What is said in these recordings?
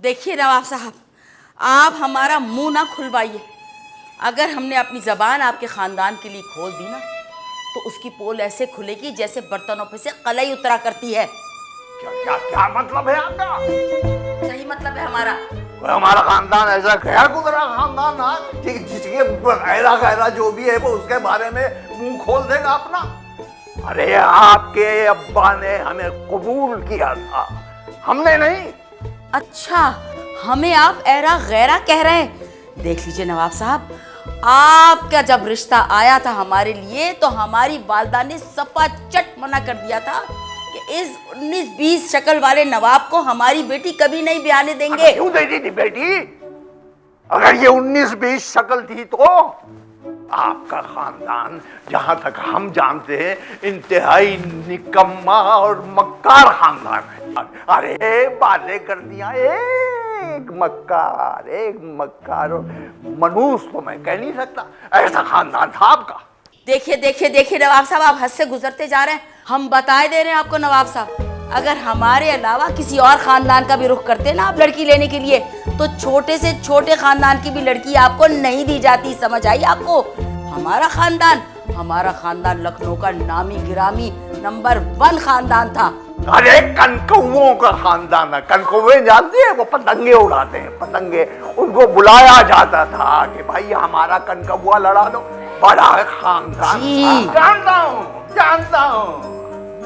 देखिए नवाब साहब, आप हमारा मुंह ना खुलवाइए। अगर हमने अपनी ज़बान आपके ख़ानदान के लिए खोल दी ना तो उसकी पोल ऐसे खुलेगी जैसे बर्तनों पे से कलई उतरा करती है। क्या क्या क्या मतलब है आपका? सही मतलब है हमारा। हमारा खानदान ऐसा खैर गुजरा खानदान ना कि जिसके ऐरा गैरा जो भी है वो उसके बारे में मुंह खोल देगा अपना। अरे आपके अब्बा ने हमें कबूल किया था, हमने नहीं। अच्छा, हमें आप ऐरा गैरा कह रहे हैं? देख लीजिए नवाब साहब, आपका जब रिश्ता आया था हमारे लिए तो हमारी वालदा ने सपा चट मना कर दिया था कि इस 19-20 शक्ल वाले नवाब को हमारी बेटी कभी नहीं ब्याहने देंगे। क्यों देती थी बेटी? अगर ये 19-20 शक्ल थी तो आपका खानदान जहां तक हम जानते हैं इंतहाई निकम्मा और मक्कार खानदान है। अरे बातें कर दिया, एक मक्कार मनूस तो मैं कह नहीं सकता, ऐसा खानदान था आपका। देखिए नवाब साहब, आप हद से गुजरते जा रहे हैं। हम बताए दे रहे हैं आपको नवाब साहब, अगर हमारे अलावा किसी और खानदान का भी रुख करते ना आप लड़की लेने के लिए तो छोटे से छोटे खानदान की भी लड़की आपको नहीं दी जाती। समझ आई आपको? हमारा खानदान लखनऊ का नामी गिरामी नंबर 1 खानदान था। अरे कनकौओं का खानदान है। कनकौए जानते हैं, वो पतंगे उड़ाते हैं, पतंगे। उनको बुलाया जाता था कि भाई हमारा कनकौआ लड़ा दो। बड़ा खानदान जानता हूँ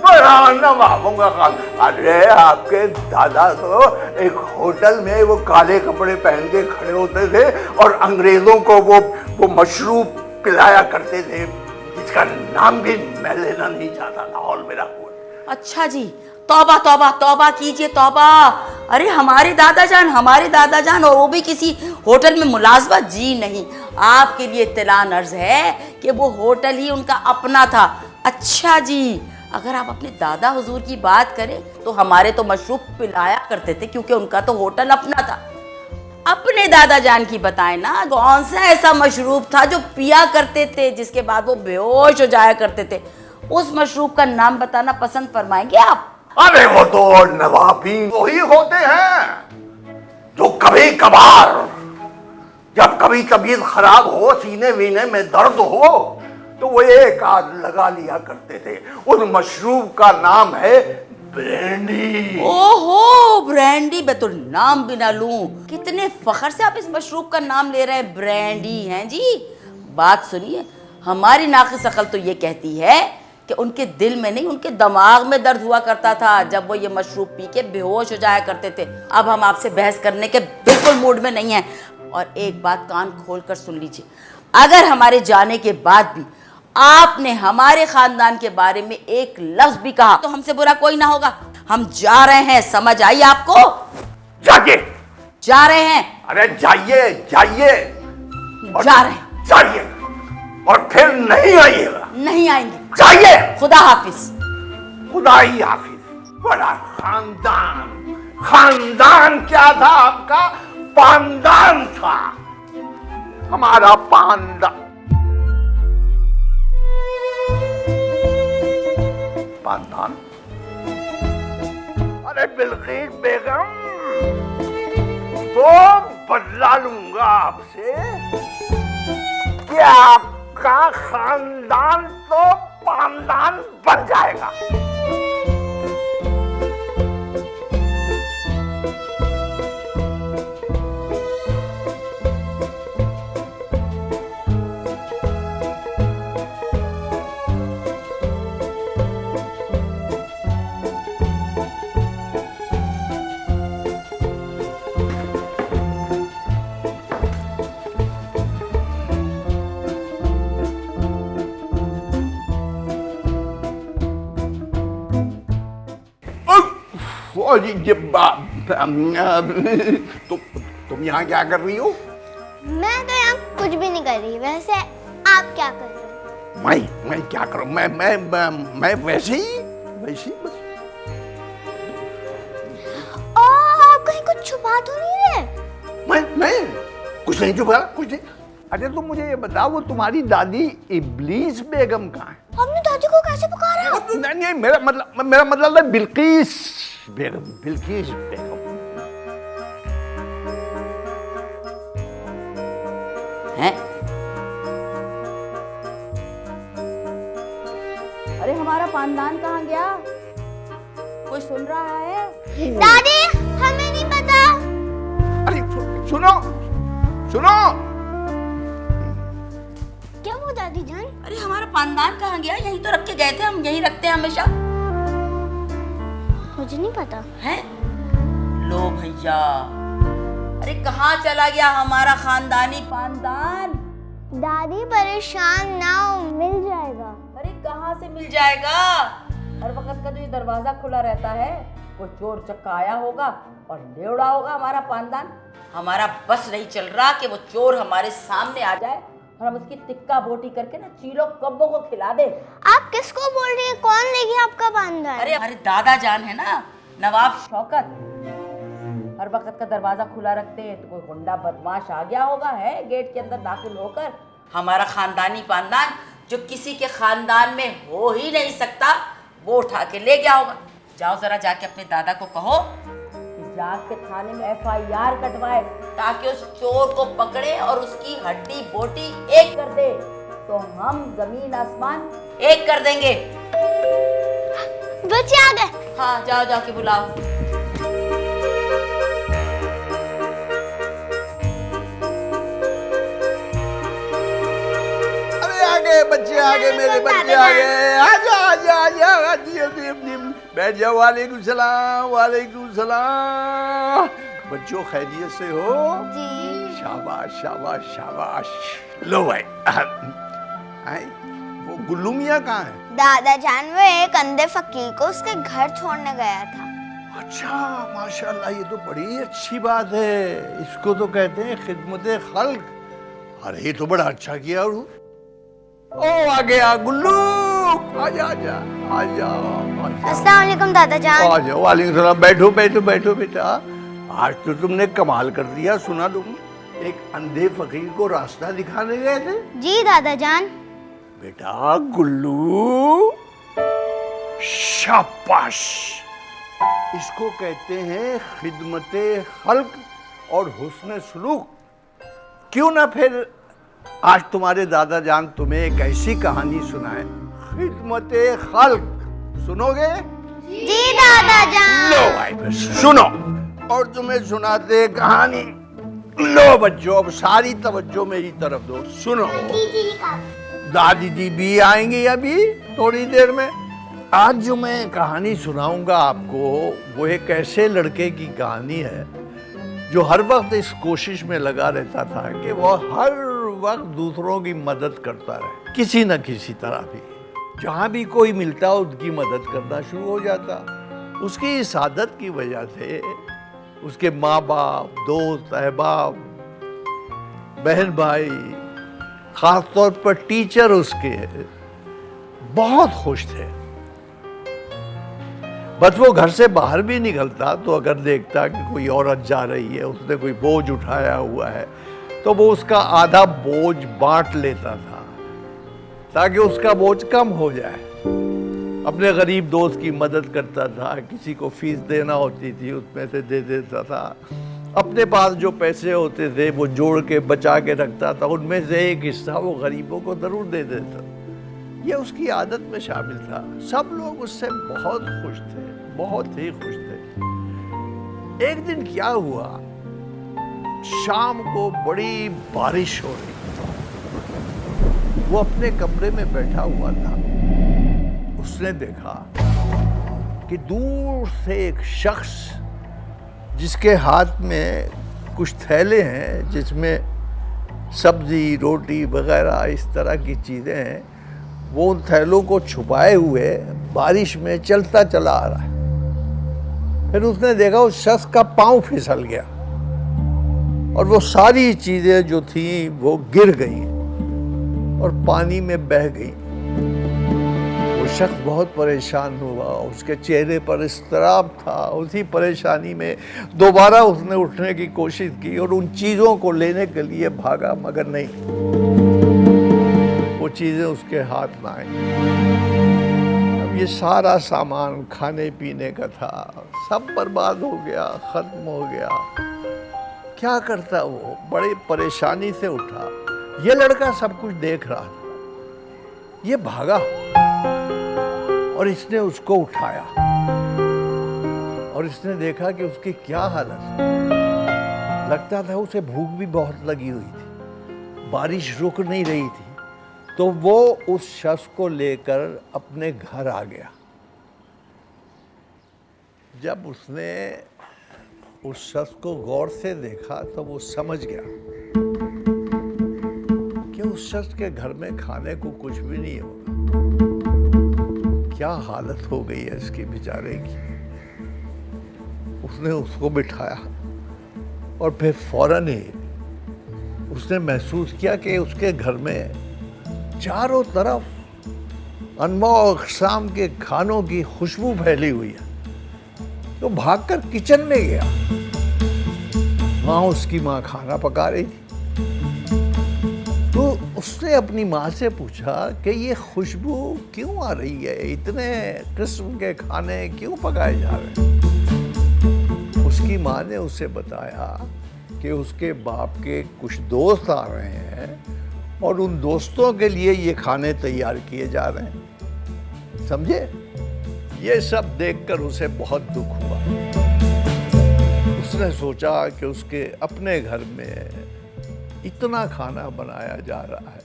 बड़ा नवाबों का खानदान। अरे आपके दादा तो एक होटल में वो काले कपड़े पहन के खड़े होते थे और अंग्रेजों को वो मशरूब पिलाया करते थे जिसका नाम भी मैं लेना नहीं चाहता, लाहौल मेरा कोट। अच्छा जी, तौबा तौबा तौबा कीजिए तौबा। अरे हमारे दादा जान और वो भी किसी होटल में मुलाजमत जी नहीं। आपके लिए इत्तलान अर्ज है कि वो होटल ही उनका अपना था। अच्छा जी, अगर आप अपने दादा हुजूर की बात करें तो हमारे तो मशरूब पिलाया करते थे क्योंकि उनका तो होटल अपना था। अपने दादा जान की बताएं ना, कौन सा ऐसा मशरूब था जो पिया करते थे जिसके बाद वो बेहोश हो जाया करते थे? उस मशरूब का नाम बताना पसंद फरमाएंगे आप? अरे वो तो नवाबी वही होते हैं जो कभी कभार जब कभी तबीयत खराब हो, सीने वीने में दर्द हो तो वो एक आध लगा लिया करते थे। उस मशरूब का नाम है ब्रांडी। ओहो, ब्रांडी! मैं तो नाम भी ना लूं। कितने फखर से आप इस मशरूब का नाम ले रहे हैं, ब्रांडी हैं जी। बात सुनिए, हमारी नाक़िस अक़ल तो ये कहती है कि उनके दिल में नहीं, उनके दिमाग में दर्द हुआ करता था जब वो ये मशरूब पी के बेहोश हो जाया करते थे। अब हम आपसे बहस करने के बिल्कुल मूड में नहीं हैं। और एक बात कान खोल कर सुन लीजिए, अगर हमारे जाने के बाद भी आपने हमारे खानदान के बारे में एक लफ्ज भी कहा तो हमसे बुरा कोई ना होगा। हम जा रहे हैं, समझ आई आपको? जाइए। जा रहे हैं। अरे जाइए जा रहे हैं। जाइए और फिर नहीं आइएगा। नहीं आएंगे। जाइए। खुदा हाफिज। खुदा ही हाफिज। बड़ा खानदान क्या था आपका? पानदान था हमारा पानदान। अरे बिल्किस बेगम, तो बदला लूंगा आपसे कि आपका खानदान तो पानदान बन जाएगा। तुम यहाँ क्या कर रही हो? मैं तो यहाँ कुछ भी नहीं कर रही। वैसे आप क्या कर रहे हो? मैं क्या करूँ? मैं वैसे ही बस। आप कहीं कुछ छुपा तो नहीं रहे? मैं कुछ नहीं छुपा, कुछ नहीं। अरे तुम मुझे ये बताओ, वो तुम्हारी दादी इब्लीस बेगम कहाँ है? हमने दादी को कैसे पुकारा? नहीं, मेरा मतलब है बिल्किस बेगम। हैं? अरे हमारा पानदान कहाँ गया? कोई सुन रहा है? दादी हमें नहीं पता। अरे सुनो सुनो, क्या वो दादी जान? अरे हमारा पानदान कहाँ गया? यहीं तो रख के गए थे, हम यहीं रखते हैं हमेशा। मुझे नहीं पता है। लो भैया, अरे कहाँ चला गया हमारा खानदानी पानदान? दादी परेशान ना हो, मिल जाएगा। अरे कहाँ से मिल जाएगा? हर वक्त का तो ये दरवाजा खुला रहता है, कोई चोर चक्का आया होगा और ले उड़ा होगा हमारा पानदान। हमारा बस नहीं चल रहा कि वो चोर हमारे सामने आ जाए और हम उसकी टिक्का बोटी करके ना चीलों कब्बों को खिला दे। आप किसको बोल रही हैं? कौन ले गया आपका पानदान? अरे हमारे दादा जान है ना, नवाब शौकत, हर वक्त का दरवाजा खुला रखते हैं, तो कोई गुंडा बदमाश आ गया होगा है गेट के अंदर दाखिल होकर हमारा खानदानी पानदान जो किसी के खानदान में हो ही नहीं सकता वो उठा के ले गया होगा। जाओ जरा जाके अपने दादा को कहो कि जाके थाने में FIR कटवाए ताकि उस चोर को पकड़े और उसकी हड्डी बोटी एक कर दे, तो हम जमीन आसमान एक कर देंगे। बच्चे आ गए। हाँ जाओ जाके बुलाओ। बच्चे आ गए, मेरे बच्चे आ गए। आजा आजा आजा, बैठ जाओ। वालेकुम सलाम, वालेकुम सलाम। बच्चों खैरियत से हो? जी। शाबाश शाबाश शाबाश। लो भाई, वो गुल्लू मियाँ कहाँ है? दादा जान वो एक अंधे फकीर को उसके घर छोड़ने गया था। अच्छा, माशाल्लाह, ये तो बड़ी अच्छी बात है। इसको तो कहते हैं खिदमत खल्क। अरे ये तो बड़ा अच्छा किया। ओ आ गया गुल्लू, आजा आजा आजा। अस्सलाम वालेकुम दादा जान। आ जाओ। वालेकुम सलाम। बैठो बैठो बैठो बेटा। आज तो तुमने कमाल कर दिया। सुना तुम एक अंधे फकीर को रास्ता दिखाने गए थे? जी दादा जान। बेटा गुल्लू, शाबाश। इसको कहते हैं खिदमत खल्क और हुस्न सलूक। क्यों ना फिर आज तुम्हारे दादा जान तुम्हें एक ऐसी कहानी सुनाए, खिदमत खल्क। सुनोगे? जी दादा जान। लो भाई फिर सुनो, और तुम्हें सुनाते कहानी। लो बच्चों, अब सारी तवज्जो मेरी तरफ दो, सुनो। दादी जी भी आएंगी अभी थोड़ी देर में। आज जो मैं कहानी सुनाऊंगा आपको वो एक ऐसे लड़के की कहानी है जो हर वक्त इस कोशिश में लगा रहता था कि वो हर वक्त दूसरों की मदद करता रहे, किसी न किसी तरह भी। जहाँ भी कोई मिलता उसकी मदद करना शुरू हो जाता। उसकी इस आदत की वजह से उसके माँ बाप, दोस्त, अहबाब, बहन भाई, खास तौर पर टीचर उसके बहुत खुश थे। बस वो घर से बाहर भी निकलता तो अगर देखता कि कोई औरत जा रही है, उसने कोई बोझ उठाया हुआ है, तो वो उसका आधा बोझ बांट लेता था ताकि उसका बोझ कम हो जाए। अपने गरीब दोस्त की मदद करता था, किसी को फीस देना होती थी उसमें से दे देता था। अपने पास जो पैसे होते थे वो जोड़ के बचा के रखता था, उनमें से एक हिस्सा वो गरीबों को जरूर दे देता। ये उसकी आदत में शामिल था। सब लोग उससे बहुत खुश थे, बहुत ही खुश थे। एक दिन क्या हुआ, शाम को बड़ी बारिश हो रही थी। वो अपने कमरे में बैठा हुआ था। उसने देखा कि दूर से एक शख्स जिसके हाथ में कुछ थैले हैं जिसमें सब्जी, रोटी वगैरह इस तरह की चीज़ें हैं, वो उन थैलों को छुपाए हुए बारिश में चलता चला आ रहा है। फिर उसने देखा उस शख्स का पाँव फिसल गया और वो सारी चीज़ें जो थी वो गिर गई और पानी में बह गई। वो शख्स बहुत परेशान हुआ, उसके चेहरे पर इस्तराब था। उसी परेशानी में दोबारा उसने उठने की कोशिश की और उन चीज़ों को लेने के लिए भागा, मगर नहीं, वो चीज़ें उसके हाथ में आई। अब ये सारा सामान खाने पीने का था, सब बर्बाद हो गया, ख़त्म हो गया। क्या करता वो? बड़ी परेशानी से उठा, ये लड़का सब कुछ देख रहा था। ये भागा और इसने उसको उठाया और इसने देखा कि उसकी क्या हालत है। लगता था उसे भूख भी बहुत लगी हुई थी, बारिश रुक नहीं रही थी। तो वो उस शख्स को लेकर अपने घर आ गया। जब उसने उस शख्स को गौर से देखा तो वो समझ गया कि उस शख्स के घर में खाने को कुछ भी नहीं होगा। क्या हालत हो गई है इसकी बेचारे की। उसने उसको बिठाया और फिर फौरन ही उसने महसूस किया कि उसके घर में चारों तरफ अनमोल अक़साम के खानों की खुशबू फैली हुई है। तो भागकर किचन में गया। वहां उसकी माँ खाना पका रही थी। तो उसने अपनी माँ से पूछा कि ये खुशबू क्यों आ रही है, इतने किस्म के खाने क्यों पकाए जा रहे हैं। उसकी माँ ने उसे बताया कि उसके बाप के कुछ दोस्त आ रहे हैं और उन दोस्तों के लिए ये खाने तैयार किए जा रहे हैं। समझे? ये सब देखकर उसे बहुत दुख हुआ। उसने सोचा कि उसके अपने घर में इतना खाना बनाया जा रहा है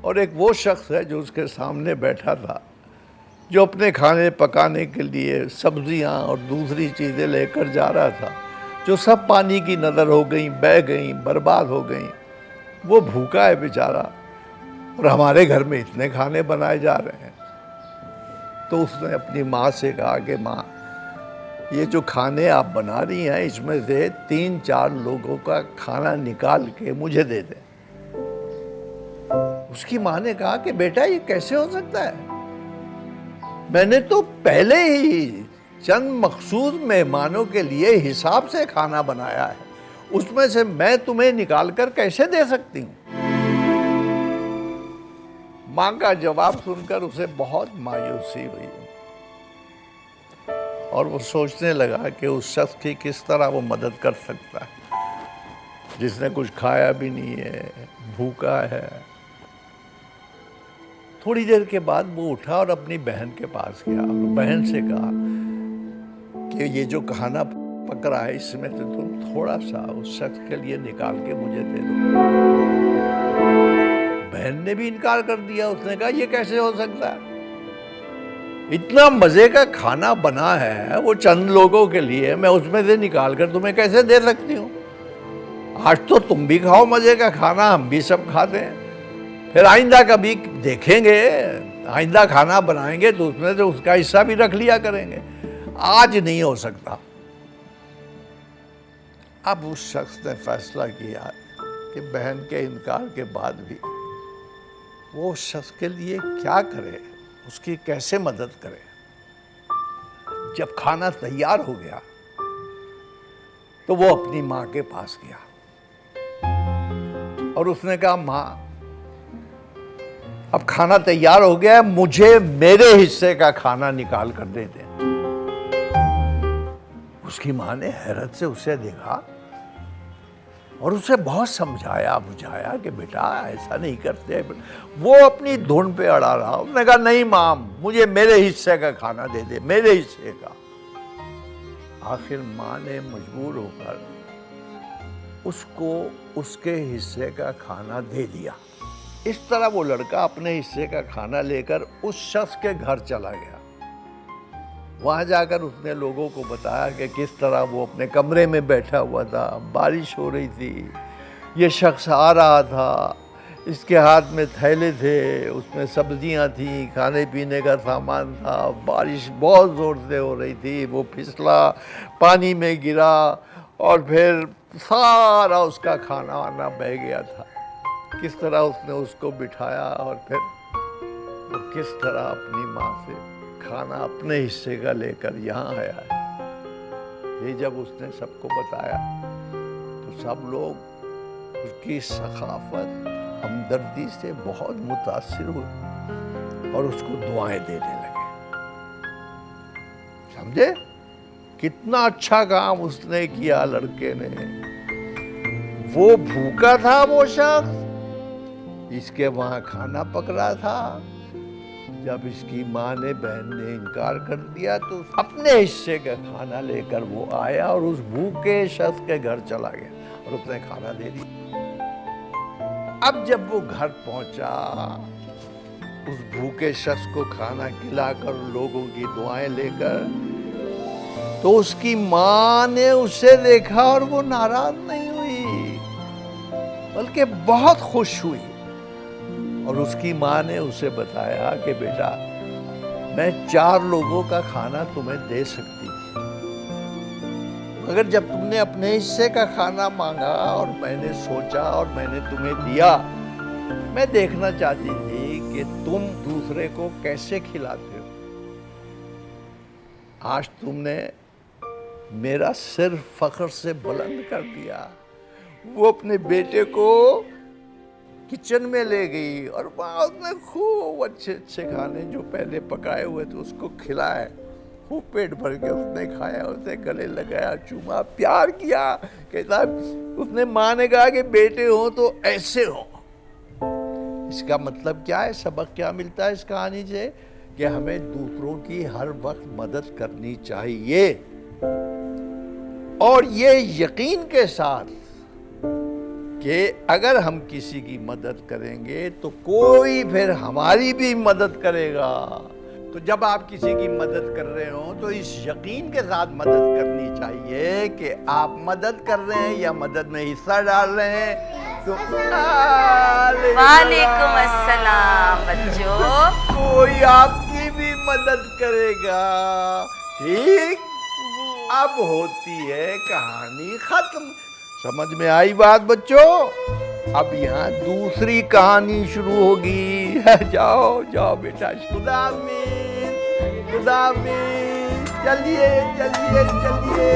और एक वो शख्स है जो उसके सामने बैठा था, जो अपने खाने पकाने के लिए सब्जियां और दूसरी चीज़ें लेकर जा रहा था, जो सब पानी की नज़र हो गई, बह गई, बर्बाद हो गई। वो भूखा है बेचारा और हमारे घर में इतने खाने बनाए जा रहे हैं। तो उसने अपनी माँ से कहा कि माँ, ये जो खाने आप बना रही हैं इसमें से 3-4 लोगों का खाना निकाल के मुझे दे दें। उसकी माँ ने कहा कि बेटा ये कैसे हो सकता है, मैंने तो पहले ही चंद मखसूस मेहमानों के लिए हिसाब से खाना बनाया है, उसमें से मैं तुम्हें निकाल कर कैसे दे सकती हूँ। माँ का जवाब सुनकर उसे बहुत मायूसी हुई और वो सोचने लगा कि उस शख्स की किस तरह वो मदद कर सकता है जिसने कुछ खाया भी नहीं है, भूखा है। थोड़ी देर के बाद वो उठा और अपनी बहन के पास गया और बहन से कहा कि ये जो खाना पक रहा है इसमें तो तुम थोड़ा सा उस शख्स के लिए निकाल के मुझे दे दो। बहन ने भी इनकार कर दिया। उसने कहा ये कैसे हो सकता है, इतना मजे का खाना बना है वो चंद लोगों के लिए, मैं उसमें से निकाल कर तुम्हें कैसे दे सकती हूँ। आज तो तुम भी खाओ मजे का खाना, हम भी सब खाते हैं, फिर आइंदा कभी देखेंगे, आइंदा खाना बनाएंगे तो उसमें से उसका हिस्सा भी रख लिया करेंगे, आज नहीं हो सकता। अब उस शख्स ने फैसला किया कि बहन के इनकार के बाद भी वो उस शख्स के लिए क्या करे, उसकी कैसे मदद करे। जब खाना तैयार हो गया तो वो अपनी माँ के पास गया और उसने कहा माँ अब खाना तैयार हो गया है, मुझे मेरे हिस्से का खाना निकाल कर दे दे। उसकी माँ ने हैरत से उसे देखा और उसे बहुत समझाया बुझाया कि बेटा ऐसा नहीं करते। वो अपनी धुन पे अड़ा रहा। उसने कहा नहीं माँ, मुझे मेरे हिस्से का खाना दे दे, मेरे हिस्से का। आखिर माँ ने मजबूर होकर उसको उसके हिस्से का खाना दे दिया। इस तरह वो लड़का अपने हिस्से का खाना लेकर उस शख्स के घर चला गया। वहाँ जाकर उसने लोगों को बताया कि किस तरह वो अपने कमरे में बैठा हुआ था, बारिश हो रही थी, ये शख्स आ रहा था, इसके हाथ में थैले थे, उसमें सब्जियां थी, खाने पीने का सामान था, बारिश बहुत ज़ोर से हो रही थी, वो फिसला, पानी में गिरा और फिर सारा उसका खाना वाना बह गया था। किस तरह उसने उसको बिठाया और फिर वो किस तरह अपनी माँ से खाना अपने हिस्से का लेकर यहाँ आया है। ये जब उसने सबको बताया तो सब लोग उसकी सखाफत, हमदर्दी से बहुत मुतासिर हुए और उसको दुआएं देने लगे। समझे कितना अच्छा काम उसने किया लड़के ने। वो भूखा था वो शख्स इसके वहां खाना पक रहा था। जब इसकी माँ ने, बहन ने इनकार कर दिया तो अपने हिस्से का खाना लेकर वो आया और उस भूखे शख्स के घर चला गया और उसने खाना दे दिया। अब जब वो घर पहुंचा, उस भूखे शख्स को खाना खिलाकर, लोगों की दुआएं लेकर, तो उसकी माँ ने उसे देखा और वो नाराज नहीं हुई, बल्कि बहुत खुश हुई। और उसकी माँ ने उसे बताया कि बेटा, मैं 4 लोगों का खाना तुम्हें दे सकती थी, मगर जब तुमने अपने हिस्से का खाना मांगा और मैंने सोचा और मैंने तुम्हें दिया, मैं देखना चाहती थी कि तुम दूसरे को कैसे खिलाते हो। आज तुमने मेरा सिर फख्र से बुलंद कर दिया। वो अपने बेटे को किचन में ले गई और वहाँ उसने खूब अच्छे अच्छे खाने जो पहले पकाए हुए थे उसको खिलाए। खूब पेट भर के उसने खाया, उसे गले लगाया, चूमा, प्यार किया। कहता, उसने माँ ने कहा कि बेटे हो तो ऐसे हो। इसका मतलब क्या है, सबक क्या मिलता है इस कहानी से? कि हमें दूसरों की हर वक्त मदद करनी चाहिए, और ये यकीन के साथ कि अगर हम किसी की मदद करेंगे तो कोई फिर हमारी भी मदद करेगा। तो जब आप किसी की मदद कर रहे हो तो इस यकीन के साथ मदद करनी चाहिए कि आप मदद कर रहे हैं या मदद में हिस्सा डाल रहे हैं। तो वालेकुम अस्सलाम बच्चों। कोई आपकी भी मदद करेगा। ठीक, अब होती है कहानी खत्म। समझ में आई बात बच्चों? अब यहाँ दूसरी कहानी शुरू होगी। जाओ जाओ बेटा, खुदा हाफिज़, खुदा हाफिज़। चलिए चलिए चलिए।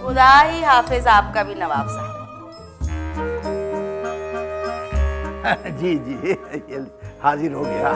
खुदा ही हाफिज आपका भी नवाब साहब। जी जी, ये हाजिर हो गया।